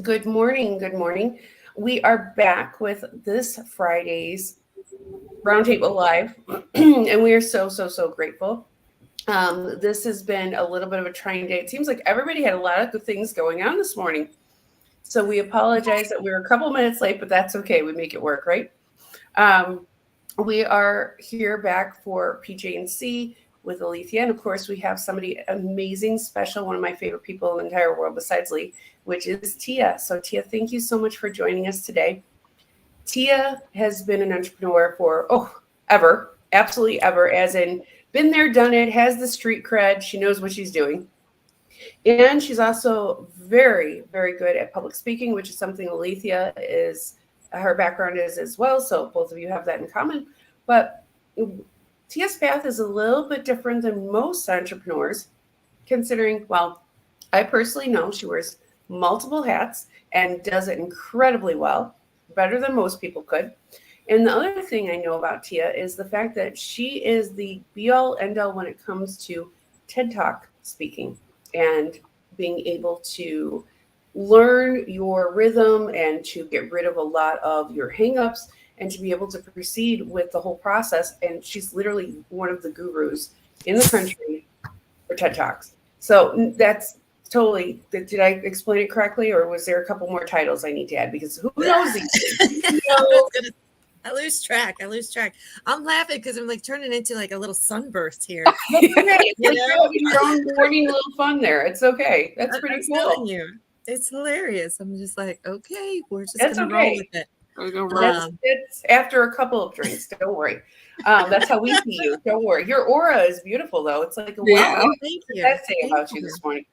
Good morning. Good morning. We are back with this Friday's Roundtable Live, and we are so grateful. This has been a little bit of a trying day. It seems like everybody had a lot of good things going on this morning. So we apologize that we were a couple minutes late, but that's okay. We make it work, right? Um, we are here back for PJ&C with Alethea. And of course, we have somebody amazing, special, one of my favorite people in the entire world besides Lee, which is Tia. So, Tia, thank you so much for joining us today. Tia has been an entrepreneur for, ever, absolutely ever, as in been there, done it, has the street cred. She knows what she's doing. And she's also very good at public speaking, which is something Alethea is, her background is as well. So both of you have that in common. But Tia's path is a little bit different than most entrepreneurs, considering, well, I personally know she wears multiple hats and does it incredibly well, better than most people could. And the other thing I know about Tia is the fact that she is the be all end all when it comes to TED Talk speaking and being able to learn your rhythm and to get rid of a lot of your hangups and to be able to proceed with the whole process. And she's literally one of the gurus in the country for TED Talks. So that's totally, did I explain it correctly, or was there a couple more titles I need to add? Because who knows these things? You know, I lose track. I'm laughing because I'm like turning into like a little sunburst here. that's okay. You're having your own morning little fun there. It's okay. That's pretty I'm cool. telling you, it's hilarious. I'm just like, okay, we're just That's gonna roll okay. with it. That's after a couple of drinks. Don't worry. That's how we see you. Don't worry. Your aura is beautiful, though. It's like a wow. Oh, thank What did you. that say Thank about you you. this morning?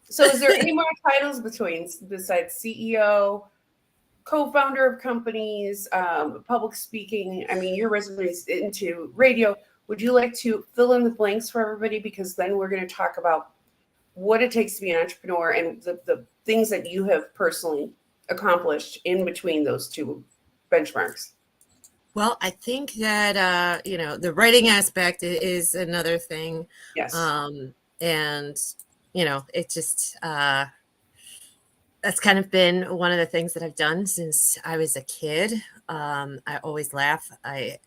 So, is there any more titles besides CEO, co-founder of companies, public speaking? I mean, your resume is into radio. Would you like to fill in the blanks for everybody? Because then we're going to talk about what it takes to be an entrepreneur and the things that you have personally accomplished in between those two benchmarks. Well, I think that the writing aspect is another thing, Yes. and it just that's kind of been one of the things that I've done since I was a kid. I always laugh. I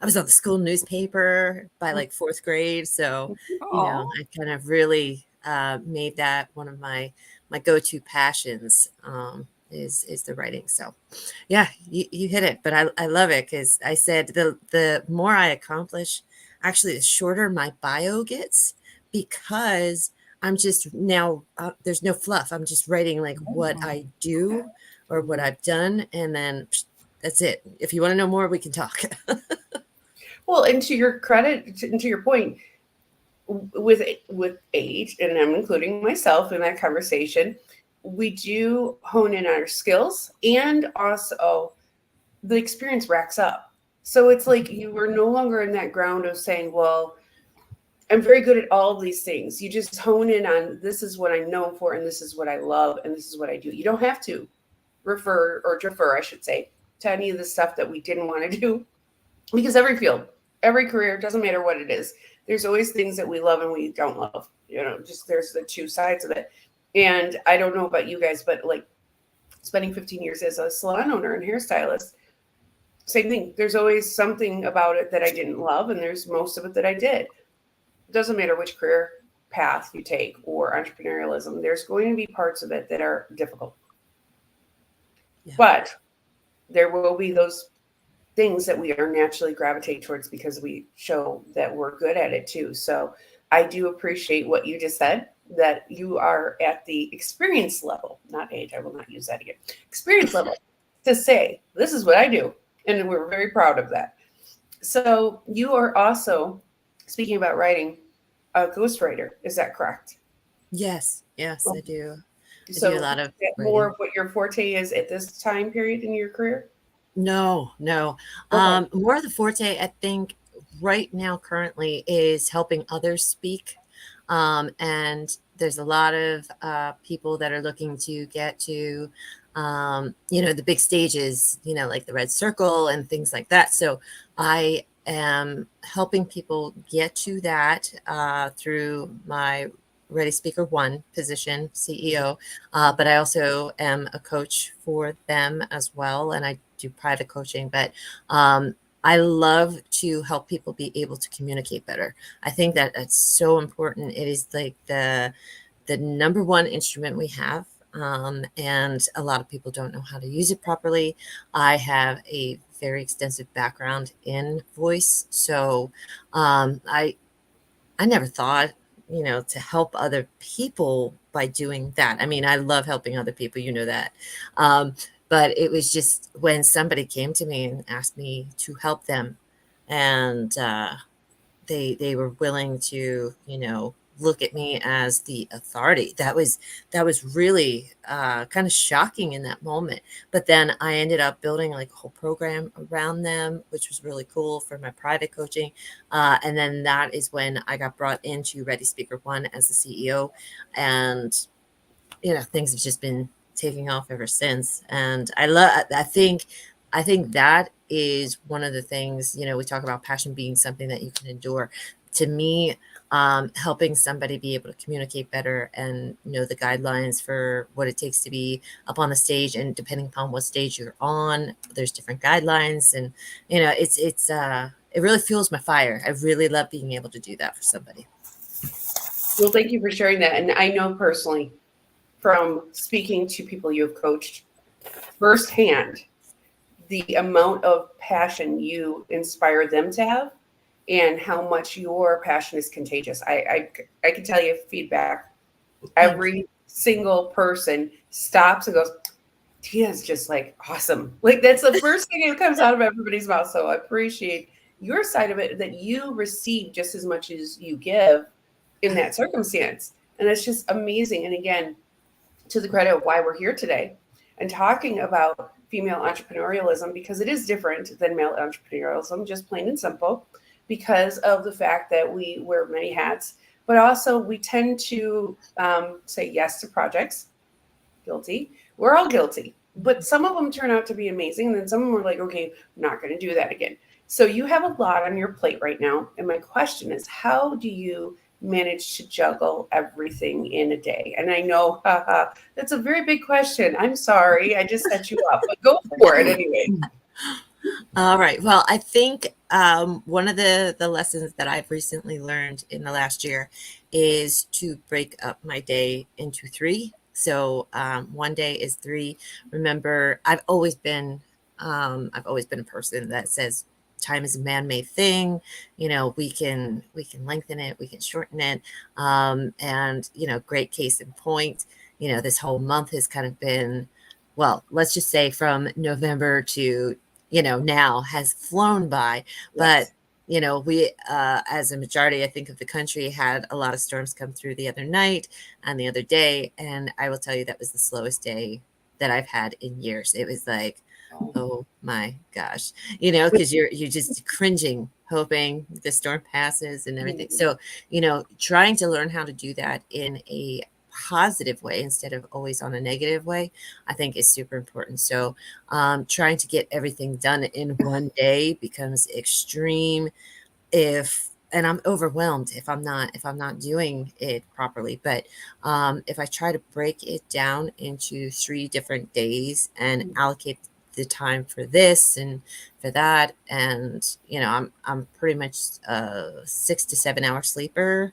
was on the school newspaper by like fourth grade, so I kind of really made that one of my go-to passions. Is the writing. So yeah, you hit it. But I love it because I said the more I accomplish, actually, the shorter my bio gets because I'm just now, there's no fluff. I'm just writing like what I do or what I've done. And then that's it. If you want to know more, we can talk. Well, and to your credit, and to your point, with age, and I'm including myself in that conversation, we do hone in on our skills and also the experience racks up. So it's like you are no longer in that ground of saying, well, I'm very good at all of these things. You just hone in on this is what I'm known for, and this is what I love, and this is what I do. You don't have to refer or defer, I should say, to any of the stuff that we didn't want to do because every field, every career, doesn't matter what it is, there's always things that we love and we don't love. Just there's the two sides of it. And I don't know about you guys, but like spending 15 years as a salon owner and hairstylist, same thing. There's always something about it that I didn't love, and there's most of it that I did. It doesn't matter which career path you take or entrepreneurialism, there's going to be parts of it that are difficult. Yeah. But there will be those things that we are naturally gravitate towards because we show that we're good at it too. So I do appreciate what you just said, that you are at the experience level, not age, I will not use that again, experience level, to say, this is what I do. And we're very proud of that. So you are also, speaking about writing, a ghostwriter. Is that correct? Yes, I do. So I do a lot of more of what your forte is at this time period in your career? No. Okay. More of the forte, I think, right now currently is helping others speak. And there's a lot of people that are looking to get to, the big stages, like the Red Circle and things like that. So I am helping people get to that through my Ready Speaker One position, CEO, but I also am a coach for them as well, and I do private coaching. But I love to help people be able to communicate better. I think that it's so important. It is like the number one instrument we have. And a lot of people don't know how to use it properly. I have a very extensive background in voice, so I never thought, to help other people by doing that. I mean, I love helping other people, you know that. Um, but it was just when somebody came to me and asked me to help them, and they were willing to, look at me as the authority. That was really kind of shocking in that moment. But then I ended up building like a whole program around them, which was really cool for my private coaching. And then that is when I got brought into Ready Speaker One as the CEO, and things have just been taking off ever since. And I think that is one of the things, we talk about passion being something that you can endure. To me, helping somebody be able to communicate better and know the guidelines for what it takes to be up on the stage, and depending upon what stage you're on, there's different guidelines, and it really fuels my fire. I really love being able to do that for somebody. Well, thank you for sharing that. And I know personally from speaking to people you have coached firsthand the amount of passion you inspire them to have and how much your passion is contagious. I can tell you feedback. Thank you. Every single person stops and goes, Tia's just like awesome. Like that's the first thing that comes out of everybody's mouth. So I appreciate your side of it, that you receive just as much as you give in that circumstance. And it's just amazing. And again, to the credit of why we're here today and talking about female entrepreneurialism, because it is different than male entrepreneurialism, just plain and simple, because of the fact that we wear many hats, but also we tend to say yes to projects. Guilty. We're all guilty. But some of them turn out to be amazing. And then some of them are like, okay, I'm not going to do that again. So you have a lot on your plate right now. And my question is, how do you manage to juggle everything in a day? And I know that's a very big question. I'm sorry. I just set you up, but go for it anyway. All right. Well, I think one of the lessons that I've recently learned in the last year is to break up my day into three. So one day is three. Remember, I've always been a person that says time is a man-made thing. We can lengthen it, we can shorten it, and great case in point. This whole month has kind of been, well, let's just say from November to now has flown by. But Yes. we as a majority, I think, of the country had a lot of storms come through the other night and the other day, and I will tell you that was the slowest day that I've had in years. It was like, oh my gosh, because you're just cringing, hoping the storm passes and everything. So trying to learn how to do that in a positive way instead of always on a negative way, I think is super important. So trying to get everything done in one day becomes extreme if and I'm overwhelmed if I'm not doing it properly. But if I try to break it down into 3 different days and allocate the time for this and for that, and I'm pretty much a 6 to 7 hour sleeper,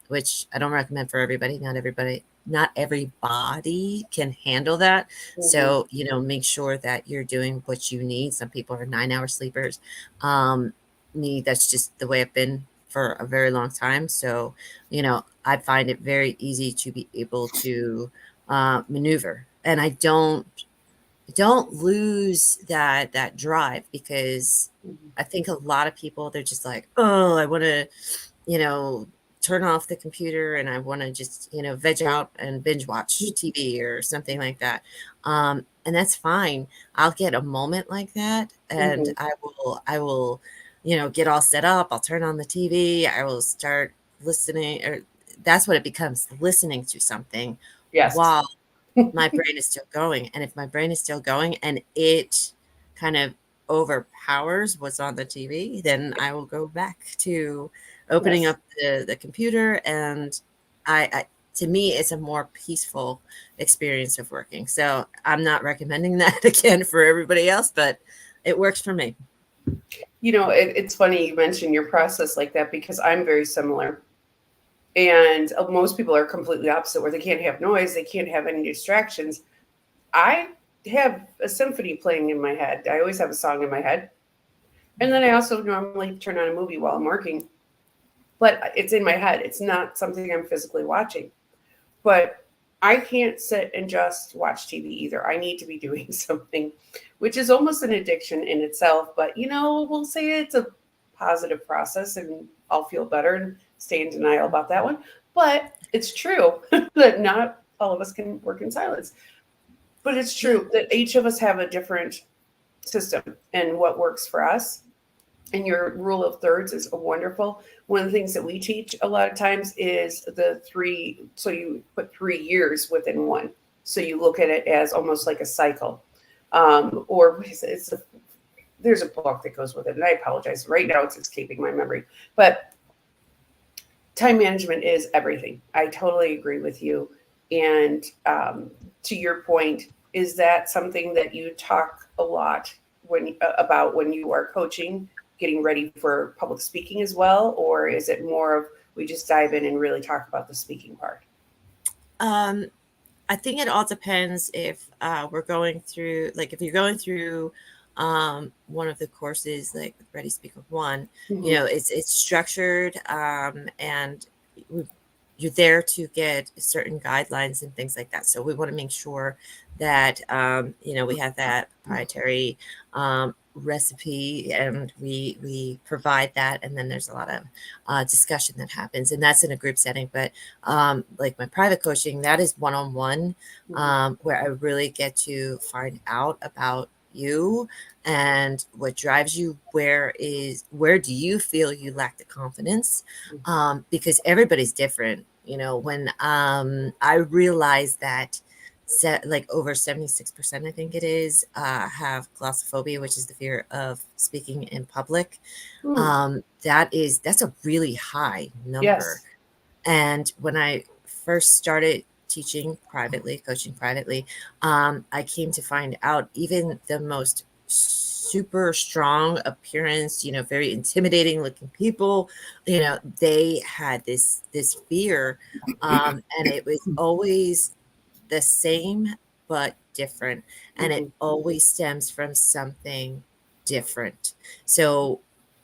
which I don't recommend for everybody. Not everybody can handle that. Mhm. So make sure that you're doing what you need. Some people are 9 hour sleepers. Me, that's just the way I've been for a very long time. So I find it very easy to be able to maneuver, and I don't lose that drive, because Mhm. I think a lot of people, they're just like, oh, I want to you know, turn off the computer and I want to just, veg out and binge watch TV or something like that. And that's fine. I'll get a moment like that, and Mhm. I will, get all set up. I'll turn on the TV. I will start listening, or that's what it becomes, listening to something Yes. while my brain is still going. And if my brain is still going and it kind of overpowers what's on the TV, then I will go back to opening Yes. up the computer and I to me, it's a more peaceful experience of working. So I'm not recommending that again for everybody else, but it works for me. It's funny you mention your process like that because I'm very similar. And most people are completely opposite, where they can't have noise, they can't have any distractions. I have a symphony playing in my head. I always have a song in my head. And then I also normally turn on a movie while I'm working, but it's in my head. It's not something I'm physically watching. But I can't sit and just watch TV either. I need to be doing something, which is almost an addiction in itself. But, we'll say it's a positive process and I'll feel better and stay in denial about that one. But it's true that not all of us can work in silence. But it's Yeah. true that each of us have a different system and what works for us. And your rule of thirds is wonderful. One of the things that we teach a lot of times is the three. So you put 3 years within one. So you look at it as almost like a cycle. Or what is it? There's a book that goes with it. And I apologize. Right now it's escaping my memory. But time management is everything. I totally agree with you. And to your point, is that something that you talk a lot about when you are coaching, getting ready for public speaking as well, or is it more of we just dive in and really talk about the speaking part? Um, I think it all depends if we're going through, like, if you're going through one of the courses, like with Ready Speaker One, Mm-hmm. it's structured, and we, you're there to get certain guidelines and things like that. So we want to make sure that we have that proprietary recipe, and we provide that, and then there's a lot of discussion that happens, and that's in a group setting. But like my private coaching, that is one-on-one, Mm-hmm. where I really get to find out about you and what drives you. Where do you feel you lack the confidence? Because everybody's different. When I realized that like over 76%, I think it is, have glossophobia, which is the fear of speaking in public. Mm. That's a really high number. Yes. And when I first started teaching privately, coaching privately, I came to find out even the most super strong appearance, very intimidating looking people, they had this fear, and it was always the same but different, and it Mm-hmm. always stems from something different. So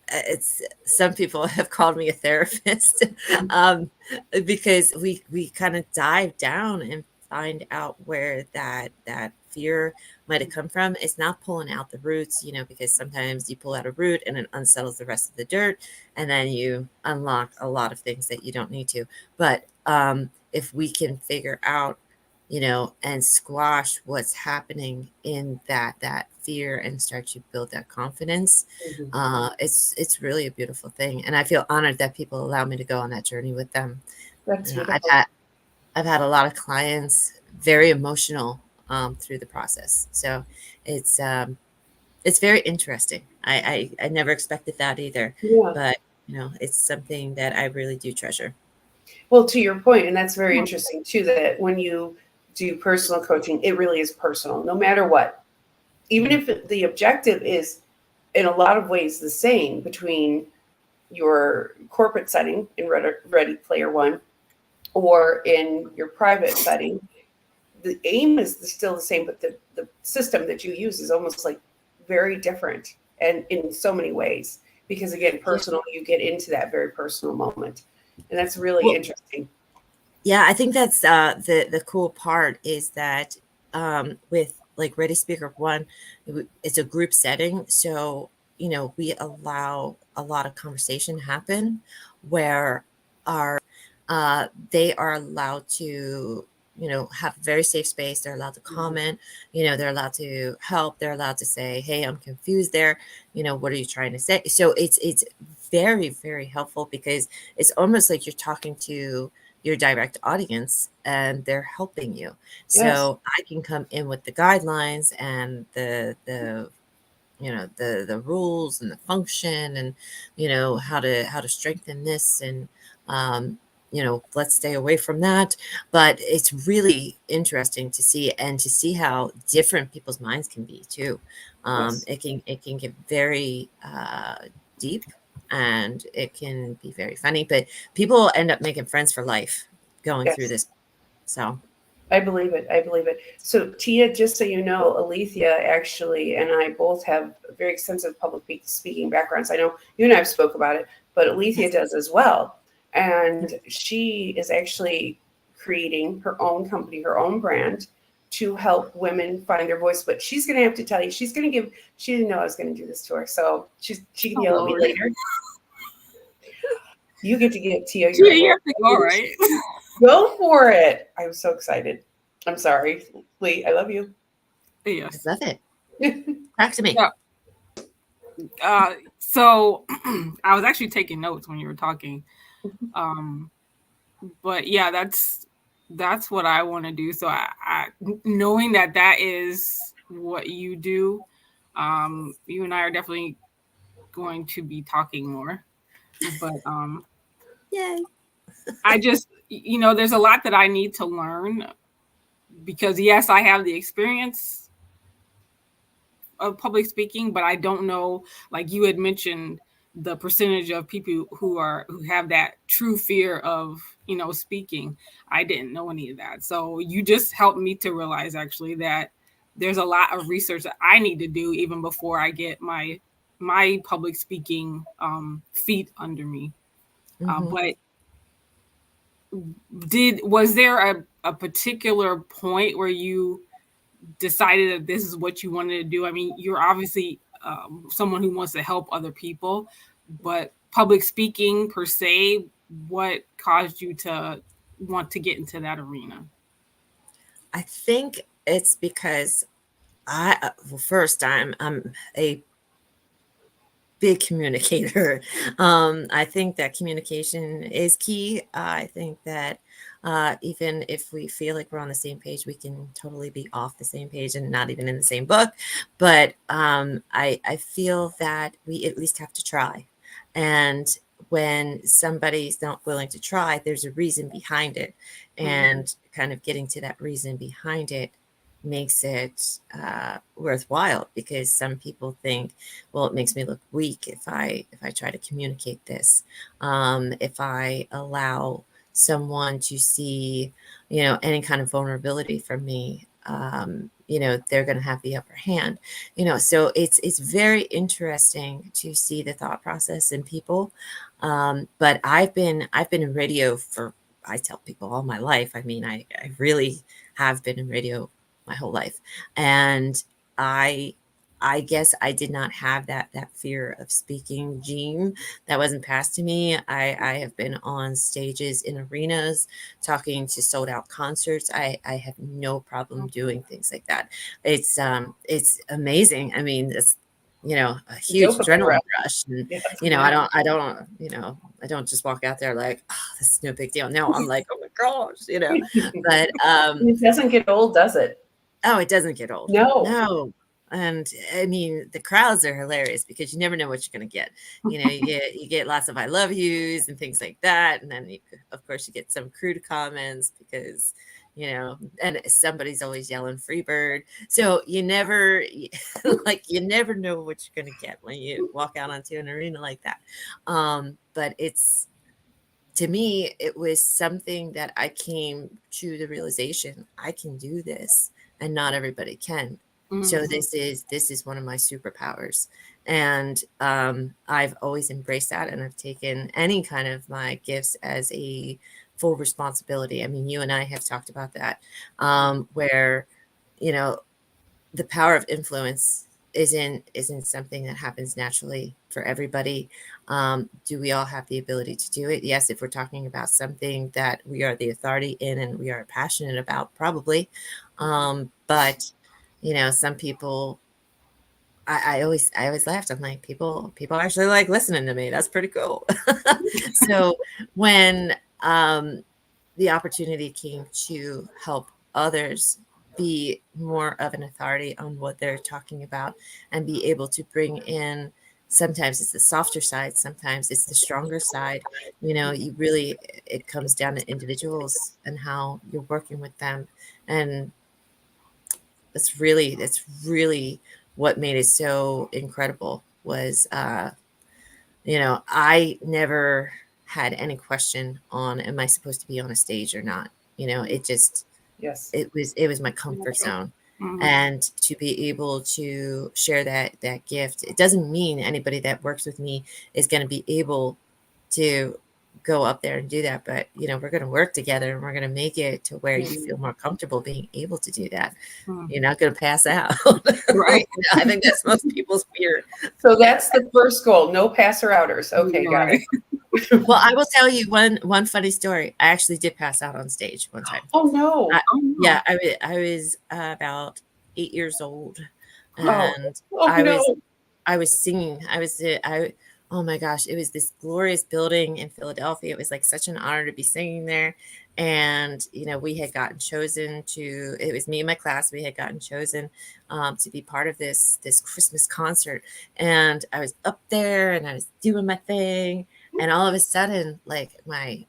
it's some people have called me a therapist, um, because we kind of dive down and find out where that fear might have come from. It's not pulling out the roots, because sometimes you pull out a root and it unsettles the rest of the dirt, and then you unlock a lot of things that you don't need to. But if we can figure out, and squash what's happening in that fear and start to build that confidence, Mm-hmm. it's really a beautiful thing. And I feel honored that people allow me to go on that journey with them. That's I've beautiful. had a lot of clients very emotional through the process. So it's it's very interesting. I never expected that either, Yeah. but it's something that I really do treasure. Well, to your point, and that's very interesting too, that when you do personal coaching, it really is personal, no matter what. Even Mhm. if the objective is in a lot of ways the same between your corporate setting in Ready Player One or in your private setting, the aim is still the same, but the system that you use is almost like very different and in so many ways. Because again, Yeah. personal, you get into that very personal moment. And that's really Well, interesting. yeah, I think that's the cool part is that with like Ready Speaker One, it's a group setting, so we allow a lot of conversation happen where our they are allowed to have a very safe space. They're allowed to Mhm. comment. They're allowed to help. They're allowed to say, "Hey, I'm confused there. What are you trying to say?" So it's very, very helpful because it's almost like you're talking to your direct audience and they're helping you. Yes. So I can come in with the guidelines and the rules and the function, and how to strengthen this, and let's stay away from that. But it's really interesting to see, and to see how different people's minds can be too. Yes. It can get very deep, and it can be very funny, but people end up making friends for life going through Yes. this. So I believe it. I believe it. So, Tia, just so you know, Alethea actually and I both have very extensive public speaking backgrounds. I know you and I have spoke about it, but Alethea yes. does as well. And she is actually creating her own company, her own brand to help women find their voice. But she's going to have to tell you, she's going to give, she didn't know I was going to do this to her. So she can Oh, yell at me Lord. later. You get to get Tia Yeah, your you award. have to go, right? Go for it. I'm so excited. I'm sorry, Lee. I love you. I Yes. love it. Talk to me. Yeah. So I was actually taking notes when you were talking. But yeah, that's what I want to do. So I knowing that is what you do, you and I are definitely going to be talking more. But Yay. I just, there's a lot that I need to learn because yes, I have the experience of public speaking, but I don't know, like you had mentioned, the percentage of people who have that true fear of speaking. I didn't know any of that, so you just helped me to realize actually that there's a lot of research that I need to do even before I get my public speaking feet under me. But was there a particular point where you decided that this is what you wanted to do? I mean, you're obviously someone who wants to help other people, but public speaking per se, what caused you to want to get into that arena? I think it's because first, I'm a big communicator. I think that communication is key. I think that even if we feel like we're on the same page, we can totally be off the same page and not even in the same book. But I feel that we at least have to try. And when somebody's not willing to try, there's a reason behind it. And kind of getting to that reason behind it makes it worthwhile, because some people think, well, it makes me look weak if I try to communicate this, if I allow someone to see any kind of vulnerability from me, they're going to have the upper hand. So it's very interesting to see the thought process in people. But I've been in radio for, I tell people, all my life. I mean, I really have been in radio my whole life. And I guess I did not have that fear of speaking gene. That wasn't passed to me. I have been on stages in arenas talking to sold out concerts. I have no problem doing things like that. It's amazing. I mean, it's a huge Dopamine adrenaline rush. rush. And Yes. I don't just walk out there like, oh, this is no big deal. No, I'm like, oh my gosh. But It doesn't get old, does it? oh, it doesn't get old. No. No. And I mean, the crowds are hilarious because you never know what you're going to get. You get lots of I love yous and things like that. And then of course you get some crude comments because, and somebody's always yelling Freebird. So you never you never know what you're going to get when you walk out onto an arena like that. But to me, it was something that I came to the realization, I can do this and not everybody can. So this is one of my superpowers. And I've always embraced that, and I've taken any kind of my gifts as a full responsibility. I mean, you and I have talked about that, where, the power of influence isn't something that happens naturally for everybody. Do we all have the ability to do it? Yes, if we're talking about something that we are the authority in and we are passionate about, probably. But some people, I always laughed. I'm like, people actually like listening to me. That's pretty cool. So when the opportunity came to help others be more of an authority on what they're talking about and be able to bring in sometimes it's the softer side, sometimes it's the stronger side. You really, it comes down to individuals and how you're working with them. And that's really what made it so incredible was, I never had any question on, am I supposed to be on a stage or not? It just, Yes. it was my comfort zone. Mhm. And to be able to share that gift, it doesn't mean anybody that works with me is going to be able to go up there and do that. But, we're going to work together and we're going to make it to where you feel more comfortable being able to do that. Mhm. You're not going to pass out. Right. I think that's most people's fear. So that's the first goal. No passer outers. Okay, got Right. it. Well, I will tell you one funny story. I actually did pass out on stage one time. Oh no. Oh, no. Yeah, I was about 8 years old, Oh, and oh I no. was singing. Oh my gosh, it was this glorious building in Philadelphia. It was like such an honor to be singing there. And, we had gotten chosen to, it was me and my class, we had gotten chosen to be part of this Christmas concert. And I was up there and I was doing my thing. And all of a sudden, like my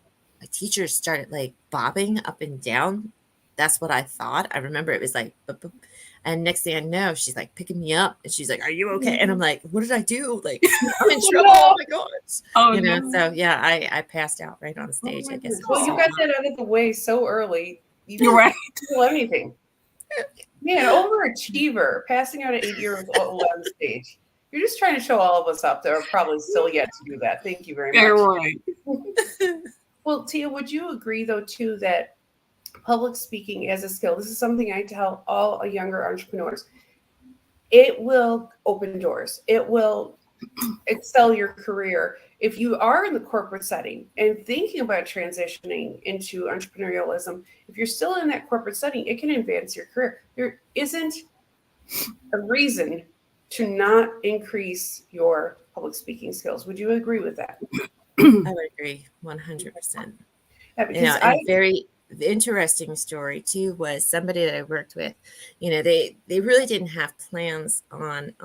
teachers started like bobbing up and down. That's what I thought. I remember it was like, boop, boop. And next thing I know, she's like picking me up and she's like, "Are you okay?" And I'm like, "What did I do? Like, I'm in trouble. Oh my gosh." Oh, So no. yeah, I passed out right on stage. I guess it Well, was you so got hot. that out of the way so early. You You're right. didn't feel anything. Man, overachiever, passing out at 8 years old on stage. You're just trying to show all of us up that are probably still yet to do that. Thank you very You're much. right. Well, Tia, would you agree though too that public speaking as a skill, this is something I tell all younger entrepreneurs, it will open doors. It will excel your career. If you are in the corporate setting and thinking about transitioning into entrepreneurialism, if you're still in that corporate setting, it can advance your career. There isn't a reason to not increase your public speaking skills. Would you agree with that? I would agree 100%. Yeah, because And very interesting story too was somebody that I worked with. They really didn't have plans on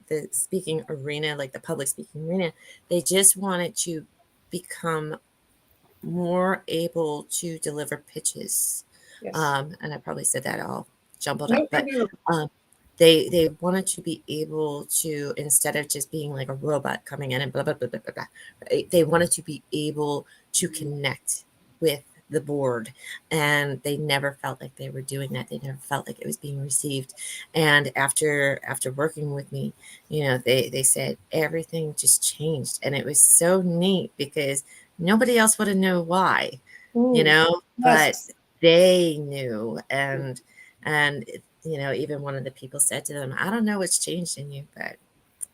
the speaking arena, like the public speaking arena. They just wanted to become more able to deliver pitches. yes. And I probably said that all jumbled No, up, but no, they wanted to be able to, instead of just being like a robot coming in and blah blah blah blah blah, blah, right? They wanted to be able to connect with the board, and they never felt like they were doing that. They never felt like it was being received. And after working with me, they said everything just changed, and it was so neat because nobody else would have known why, but yes. they knew. And even one of the people said to them, "I don't know what's changed in you, but."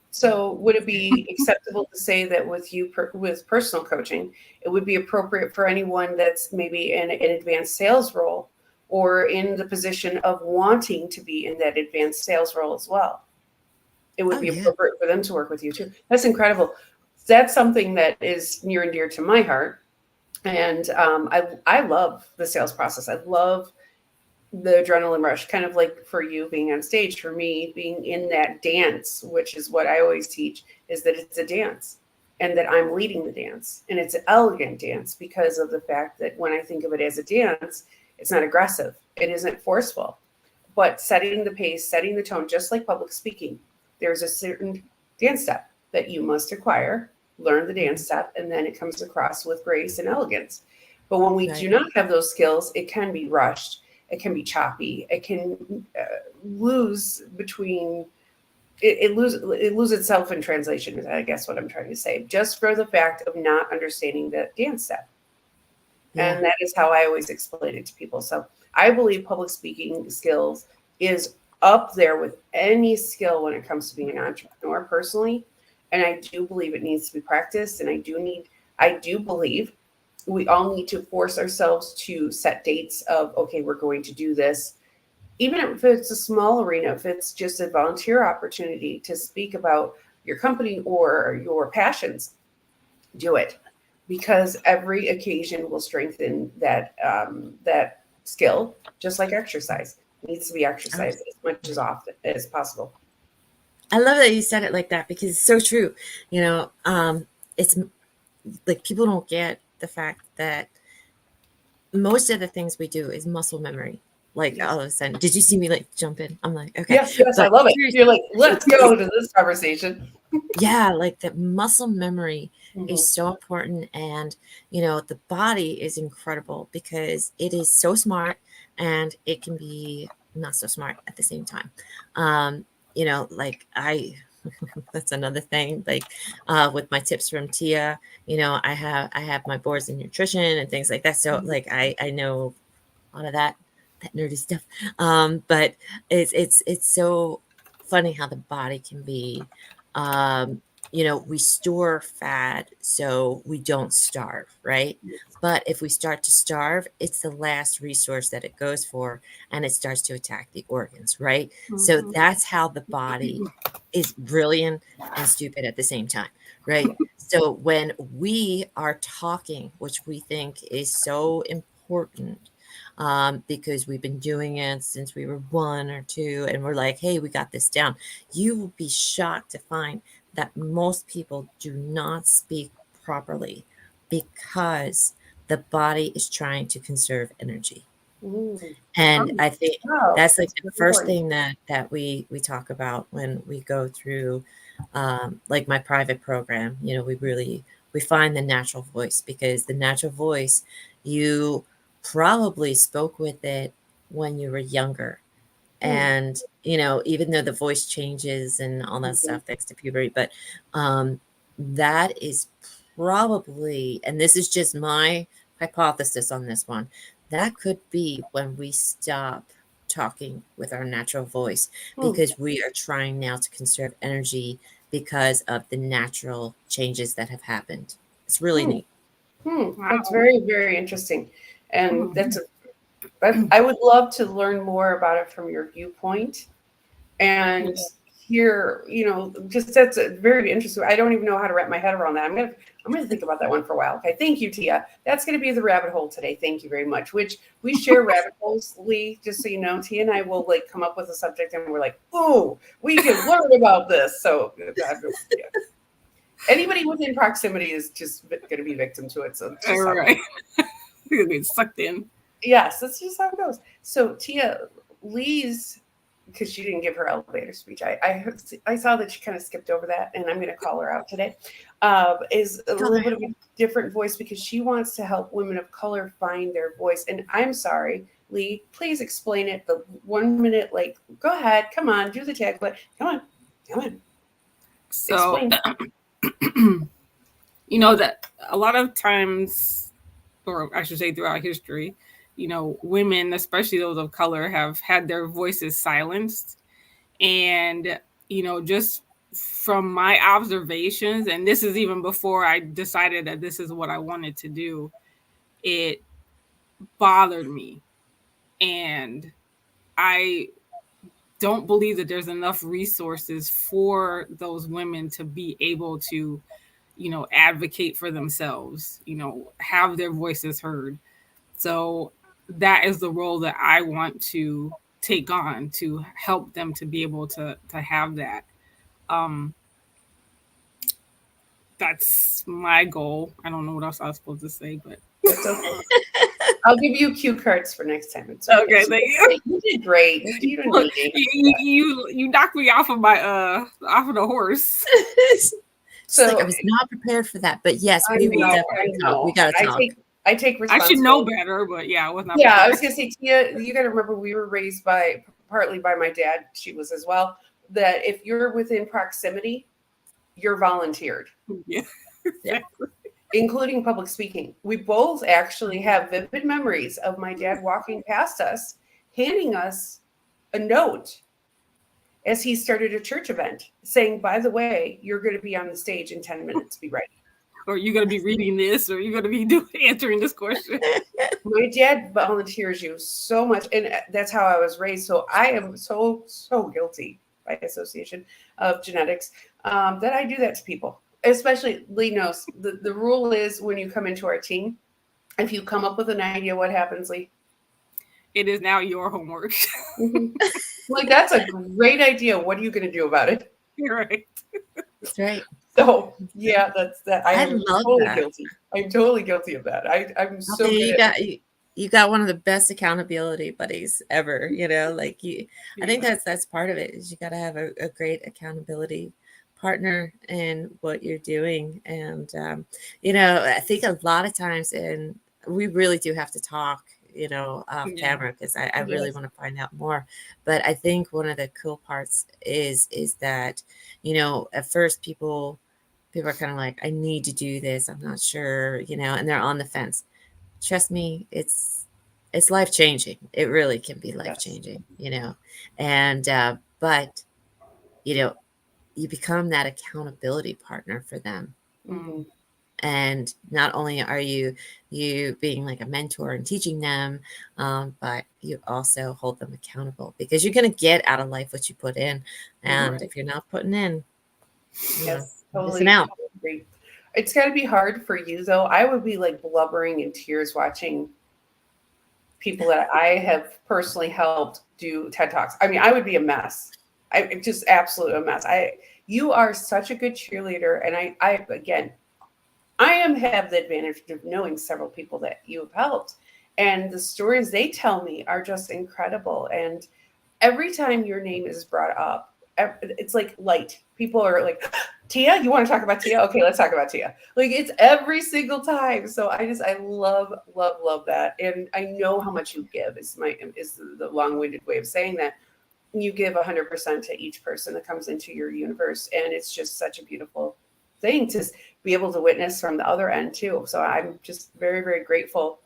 So would it be acceptable to say that with you with personal coaching, it would be appropriate for anyone that's maybe in an advanced sales role or in the position of wanting to be in that advanced sales role as well? It would Oh be yeah. appropriate for them to work with you too. That's incredible. That's something that is near and dear to my heart. And I love the sales process. I love the adrenaline rush, kind of like for you being on stage, for me being in that dance, which is what I always teach, is that it's a dance and that I'm leading the dance. And it's an elegant dance because of the fact that when I think of it as a dance, it's not aggressive, it isn't forceful, but setting the pace, setting the tone, just like public speaking. There's a certain dance step that you must acquire, learn the dance step, and then it comes across with grace and elegance. But when we do Right. not have those skills, it can be rushed. It can be choppy. It can lose between. It lose itself in translation. Is I guess what I'm trying to say. Just for the fact of not understanding the dance step, Yeah. and that is how I always explain it to people. So I believe public speaking skills is up there with any skill when it comes to being an entrepreneur personally, and I do believe it needs to be practiced. And I do believe we all need to force ourselves to set dates of, okay, we're going to do this. Even if it's a small arena, if it's just a volunteer opportunity to speak about your company or your passions, do it, because every occasion will strengthen that skill, just like exercise. It needs to be exercised as much as often as possible. I love that you said it like that because it's so true. You know, it's like people don't get the fact that most of the things we do is muscle memory. Like all of a sudden, did you see me like jump in? I'm like, okay. Yes, yes, I But love it. seriously, You're like, let's go to this conversation. yeah, like the muscle memory Mhm. is so important. And, you know, the body is incredible because it is so smart and it can be not so smart at the same time. You know, like that's another thing, like with my tips from Tia, you know, I have my boards in nutrition and things like that. So like I know a lot of that nerdy stuff. But it's so funny how the body can be you know, we store fat so we don't starve, right? But if we start to starve, it's the last resource that it goes for, and it starts to attack the organs, right? So that's how the body is brilliant and stupid at the same time, right? So when we are talking, which we think is so important, because we've been doing it since we were 1 or 2, and we're like, hey, we got this down. You will be shocked to find that most people do not speak properly because the body is trying to conserve energy. Mm. And I think Wow, that's like that's the very first important. thing that we talk about when we go through like my private program. You know, we find the natural voice, because the natural voice, you probably spoke with it when you were younger. Mm. And, you know, even though the voice changes and all that Mhm. stuff thanks to puberty, but that is probably, and this is just my hypothesis on this one, that could be when we stop talking with our natural voice, Mm. because we are trying now to conserve energy because of the natural changes that have happened. It's really Mm. neat. That's Wow. very, very interesting. And Mhm. I would love to learn more about it from your viewpoint Yeah. and hear, you know, just that's a very interesting. I don't even know how to wrap my head around that. I'm gonna think about that one for a while. Okay, thank you, Tia. That's gonna be the rabbit hole today. Thank you very much. Which we share rabbit holes, Lee, just so you know. Tia and I will like come up with a subject and we're like, oh, we can learn about this. So yeah. Anybody within proximity is just gonna be victim to it. So it's All just how it goes. right. You're getting sucked in. Yes, that's just how it goes. So Tia, Lee's, because she didn't give her elevator speech. I saw that she kind of skipped over that, and I'm going to call her out today. Is a little bit of a different voice because she wants to help women of color find their voice. And I'm sorry, Lee, please explain it. The 1 minute, like, go ahead, come on, do the tagline. Come on, So, explain. you know, that a lot of times, or I should say throughout history, you know, women, especially those of color, have had their voices silenced. And, you know, just from my observations, and this is even before I decided that this is what I wanted to do, it bothered me. And I don't believe that there's enough resources for those women to be able to, you know, advocate for themselves, you know, have their voices heard. So that is the role that I want to take on, to help them to be able to have that. Um, that's my goal. I don't know what else I was supposed to say, but It's okay. I'll give you cue cards for next time. It's okay. okay, thank you. You did great. You don't need anything. You knocked me off of my off of the horse. Just like I So was not prepared for that, but yes, I we will know, I definitely talk. We know. got to talk. I take I should know responsibility. better, but yeah, I was not Yeah, I prepared. was gonna say, Tia, you got to remember we were raised by partly by my dad. She was as well. That if you're within proximity, you're volunteered, Yeah, Yeah. including public speaking. We both actually have vivid memories of my dad walking past us, handing us a note as he started a church event, saying, "By the way, you're going to be on the stage in 10 minutes. Be ready." or you're gonna be reading this, or you're gonna be answering this question. My dad volunteers you so much, and that's how I was raised. So I am so guilty by association of genetics that I do that to people. Especially Lee knows the rule is when you come into our team, if you come up with an idea, what happens, Lee? It is now your homework. Mm-hmm. Like that's a great idea. What are you going to do about it? You're right. That's right. So yeah, that's that. I I am love totally that. guilty. I'm totally guilty of that. I'm so Althea, good you at. got you got one of the best accountability buddies ever. You know, like you. I think Yeah. that's part of it. Is you got to have a great accountability partner in what you're doing, and you know, I think a lot of times, and we really do have to talk. You know, off Yeah. camera because I really Yes. want to find out more. But I think one of the cool parts is that, you know, at first people are kind of like, I need to do this. I'm not sure, you know, and they're on the fence. Trust me, it's life changing. It really can be life Yes. changing, you know. And but you know, you become that accountability partner for them. Hmm. And not only are you being like a mentor and teaching them, but you also hold them accountable because you're going to get out of life what you put in. And Right. if you're not putting in, you know, Yes. you're missing Totally. out. Totally agree. It's got to be hard for you though. I would be like blubbering in tears watching people that I have personally helped do TED Talks. I mean, I would be a mess. I just absolute a mess. You are such a good cheerleader, and I again, I am have the advantage of knowing several people that you have helped, and the stories they tell me are just incredible. And every time your name is brought up, it's like light. People are like, Tia, you want to talk about Tia? Okay, let's talk about Tia. Like it's every single time. So I love, love, love that. And I know how much you give is the long-winded way of saying that. You give 100% to each person that comes into your universe. And it's just such a beautiful thing to be able to witness from the other end too. So I'm just very, very grateful.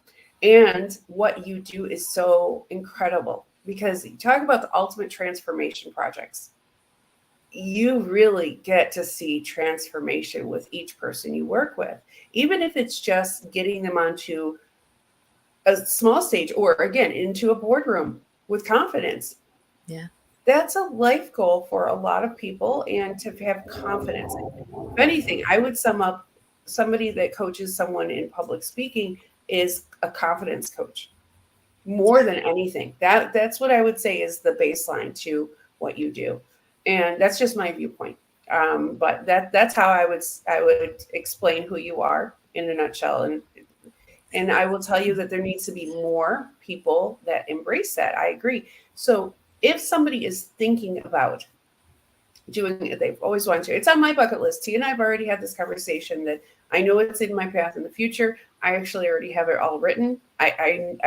And what you do is so incredible because you talk about the ultimate transformation projects. You really get to see transformation with each person you work with, even if it's just getting them onto a small stage or again into a boardroom with confidence. Yeah. That's a life goal for a lot of people, and to have confidence. If anything, I would sum up somebody that coaches someone in public speaking is a confidence coach more than anything. That's what I would say is the baseline to what you do, and that's just my viewpoint. But that's how I would explain who you are in a nutshell, and I will tell you that there needs to be more people that embrace that. I agree. So if somebody is thinking about doing it, they've always wanted to. It's on my bucket list. T and I've already had this conversation that I know it's in my path in the future. I actually already have it all written. I'm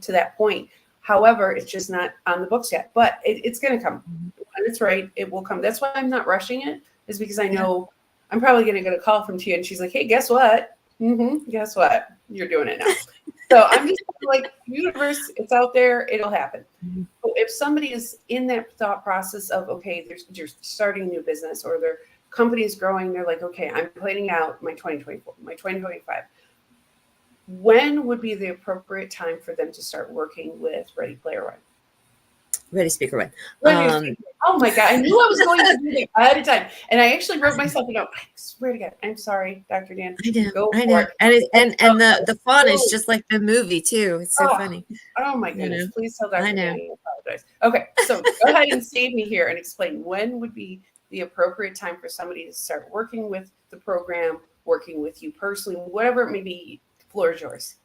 to that point. However, it's just not on the books yet, but it's going to come. Mhm. When it's right, it will come. That's why I'm not rushing it, is because I Yeah. know I'm probably going to get a call from Tia and she's like, hey, guess what? Guess what? You're doing it now. So I'm just like, universe, it's out there. It'll happen. Mhm. If somebody is in that thought process of okay, they're starting a new business or their company is growing, they're like, okay, I'm planning out my 2024, my 2025. When would be the appropriate time for them to start working with Ready Player One? Ready, speaker one. Ready to speak. Oh my God, I knew I was going to do that ahead of time. And I actually wrote myself a note. I swear to God, I'm sorry, Dr. Dan. Go I for know, it. and the font is Oh, just like the movie too. It's so oh, funny, oh my you goodness. know. Please tell I Dr. know. Danny I apologize. Okay, so go ahead and save me here and explain when would be the appropriate time for somebody to start working with the program, working with you personally, whatever it may be. The floor is yours.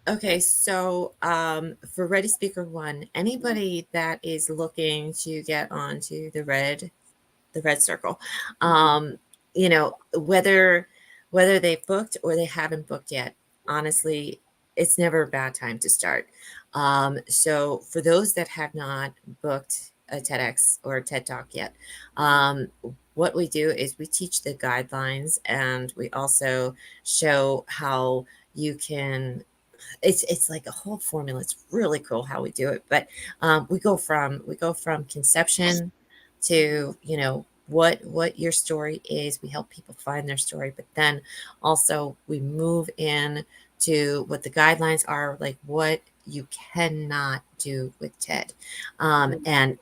Okay, so for Ready Speaker One, anybody that is looking to get onto the red circle, Mhm. um, you know, whether they've booked or they haven't booked yet, honestly, it's never a bad time to start. So for those that have not booked a TEDx or a TED Talk yet, um, what we do is we teach the guidelines and we also show how you can it's like a whole formula. It's really cool how we do it. But we go from conception to, you know, what your story is. We help people find their story, but then also we move in to what the guidelines are, like what you cannot do with TED. And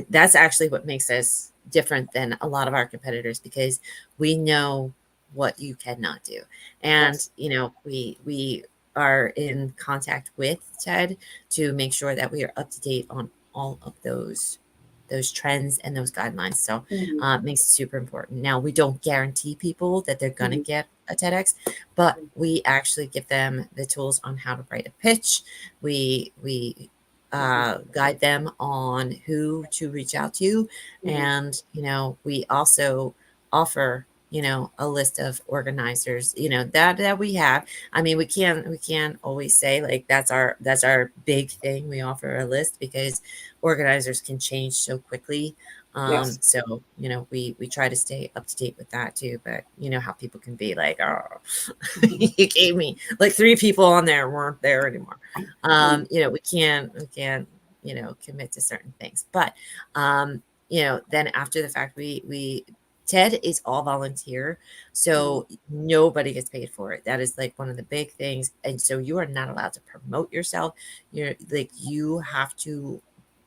that's actually what makes us different than a lot of our competitors because we know what you cannot do. And Yes. you know, we are in contact with TED to make sure that we are up to date on all of those trends and those guidelines. So Mhm. it makes it super important. Now, we don't guarantee people that they're going to Mhm. get a TEDx, but we actually give them the tools on how to write a pitch. We guide them on who to reach out to. And, we also offer, a list of organizers, that we have. I mean, we can't always say like that's our big thing. We offer a list because organizers can change so quickly. Yes. So, we try to stay up to date with that too. But you know how people can be like, oh, you gave me like 3 people on there weren't there anymore. We can't, commit to certain things. But then after the fact, we TED is all volunteer. So nobody gets paid for it. That is like one of the big things. And so you are not allowed to promote yourself. You're like, you have to,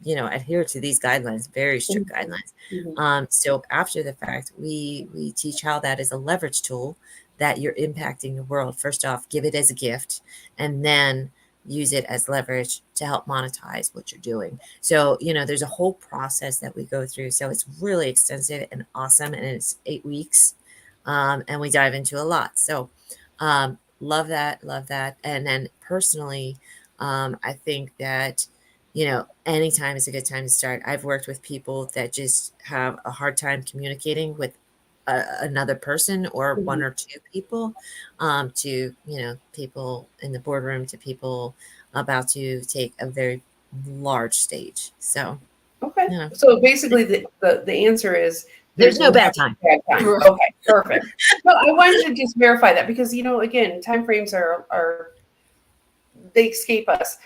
adhere to these guidelines, very strict guidelines. So after the fact, we teach how that is a leverage tool that you're impacting the world. First off, give it as a gift, and then use it as leverage to help monetize what you're doing. So, there's a whole process that we go through. So it's really extensive and awesome. And it's 8 weeks. And we dive into a lot. So love that. Love that. And then personally, I think that, anytime is a good time to start. I've worked with people that just have a hard time communicating with another person or one or two people, to people in the boardroom, to people about to take a very large stage. So Okay. So basically, the answer is there's no bad never time. a bad time. Okay, perfect. No, I wanted to just verify that because again, time frames are they escape us,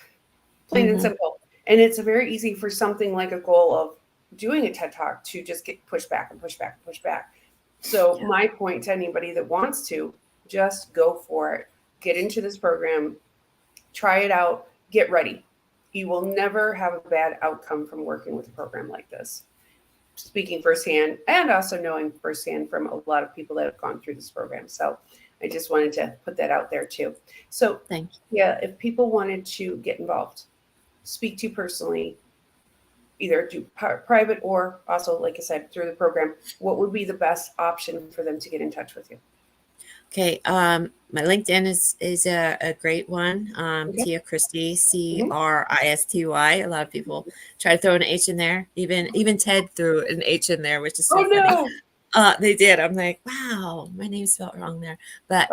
plain and simple. And it's very easy for something like a goal of doing a TED Talk to just get pushed back and pushed back and pushed back. So my point to anybody that wants to, just go for it. Get into this program, try it out, get ready. You will never have a bad outcome from working with a program like this. Speaking firsthand and also knowing firsthand from a lot of people that have gone through this program. So I just wanted to put that out there too. So Thank you. yeah, if people wanted to get involved, speak to you personally, either do private or also, like I said, through the program, what would be the best option for them to get in touch with you? Okay. My LinkedIn is a great one. Okay. Tia Christie, Christy. A lot of people try to throw an H in there. Even Ted threw an H in there, which is so funny. No. They did. I'm like, wow, my name's spelled wrong there. But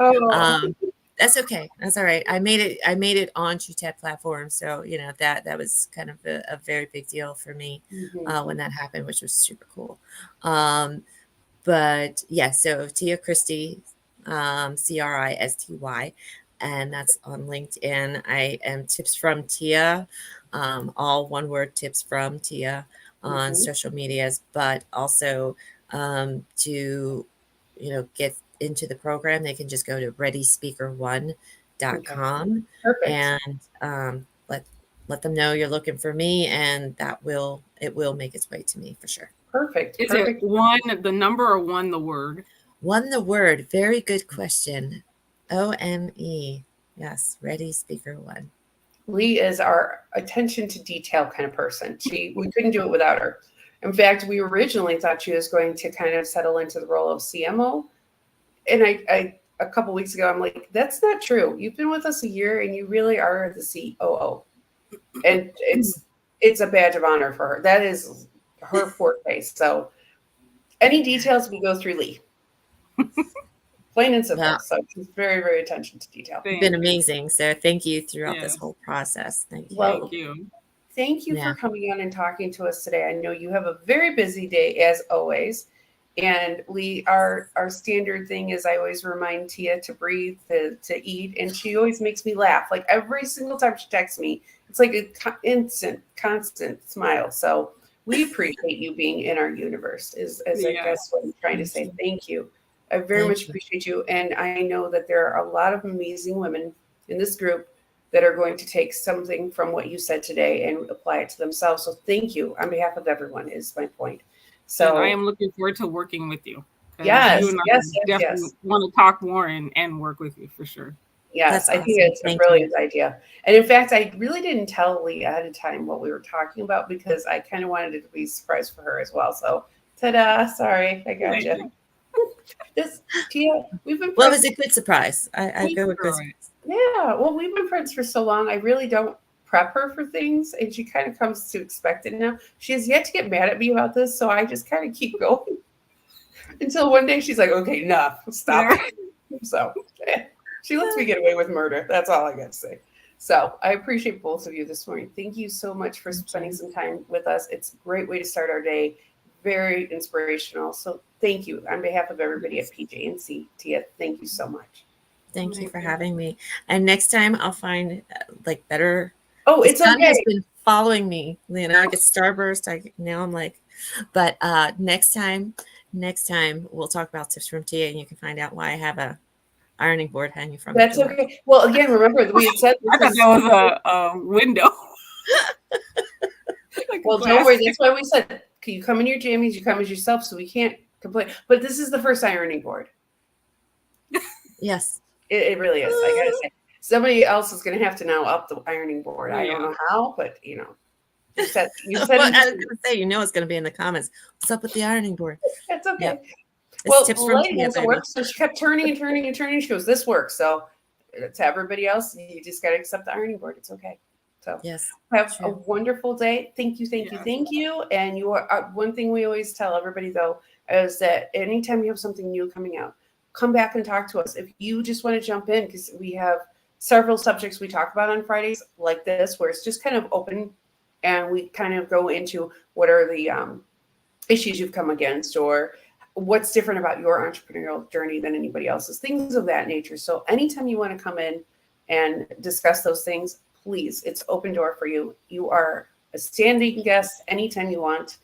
that's okay. That's all right. I made it onto TED platform. So, that was kind of a very big deal for me when that happened, which was super cool. But yeah, so Tia Christie, Christy, and that's on LinkedIn. I am Tips from Tia, all one word, Tips from Tia on social medias, but also to get into the program, they can just go to readyspeaker1.com and let them know you're looking for me, and it will make its way to me for sure. Perfect. Is it one the number or one the word? One the word. Very good question. OME. Yes, Ready Speaker One. Lee is our attention to detail kind of person. We couldn't do it without her. In fact, we originally thought she was going to kind of settle into the role of CMO. And I a couple weeks ago, I'm like, that's not true. You've been with us a year and you really are the COO. And it's a badge of honor for her. That is her forte. So any details, we go through Lee. Plain and simple. Yeah. So she's very, very attention to detail. You've been amazing. So thank you throughout this whole process. Thank you. Well, thank you for coming on and talking to us today. I know you have a very busy day as always. And Lee, our standard thing is I always remind Tia to breathe, to eat, and she always makes me laugh. Like every single time she texts me, it's like an instant, constant smile. So we appreciate you being in our universe, I guess what I'm trying to say. Thank you. I very much appreciate you. And I know that there are a lot of amazing women in this group that are going to take something from what you said today and apply it to themselves. So thank you on behalf of everyone is my point. So and I am looking forward to working with you. Yes, you and I definitely want to talk more and work with you for sure. Yes, That's I think awesome. it's a Thank you. brilliant idea. And in fact, I really didn't tell Lee ahead of time what we were talking about because I kind of wanted it to be a surprise for her as well. So, ta-da! Sorry, I got you. This Tia, we've been Well, it friends. was a good surprise. I go with good. Yeah, well, we've been friends for so long. I really don't prep her for things, and she kind of comes to expect it now. She has yet to get mad at me about this, so I just kind of keep going until one day she's like, "Okay, enough, stop." Yeah. So she lets me get away with murder. That's all I got to say. So I appreciate both of you this morning. Thank you so much for spending some time with us. It's a great way to start our day. Very inspirational. So thank you on behalf of everybody at PJNC. Tia, thank you so much. Thank you for having me. And next time I'll find like better. Oh, The it's sun okay. has been following me. You know, I get starburst. Now I'm like, but next time we'll talk about tips from Tia, and you can find out why I have a ironing board hanging from That's the door. okay. Well, again, remember we had said I thought that was a window. Like well, don't worry. That's why we said you come in your jammies, you come as yourself, so we can't complain. But this is the first ironing board. Yes, it really is. I gotta say, somebody else is going to have to now up the ironing board. I don't know how, but you said. Well, I was going to say, it's going to be in the comments. What's up with the ironing board? That's okay. Yep. Well, tips from lady Tia, has baby. work, so she kept turning and turning and turning. She goes, "This works." So to everybody else, you just got to accept the ironing board. It's okay. So yes, have a wonderful day. Thank you, thank you, thank you. And you are one thing we always tell everybody though is that anytime you have something new coming out, come back and talk to us. If you just want to jump in, because we have several subjects we talk about on Fridays like this, where it's just kind of open, and we kind of go into what are the issues you've come against or what's different about your entrepreneurial journey than anybody else's, things of that nature. So anytime you want to come in and discuss those things, please, it's open door for you. You are a standing guest anytime you want.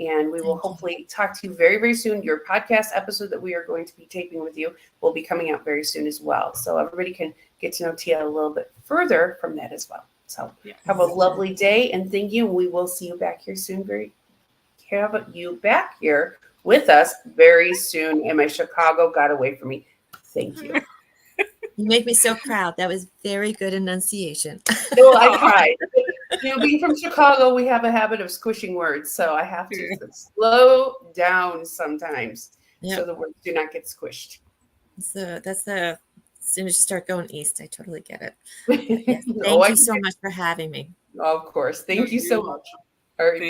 And we will hopefully talk to you very, very soon. Your podcast episode that we are going to be taping with you will be coming out very soon as well. So everybody can get to know Tia a little bit further from that as well. So have a lovely day and thank you. We will see you back here soon. Have you back here with us very soon. And my Chicago got away from me. Thank you. You make me so proud. That was very good enunciation. Well, I tried. Being from Chicago, we have a habit of squishing words, so I have to slow down sometimes so the words do not get squished. So that's as soon as you start going east, I totally get it. Yes, thank you so much for having me. Of course. Thank you so much. All right.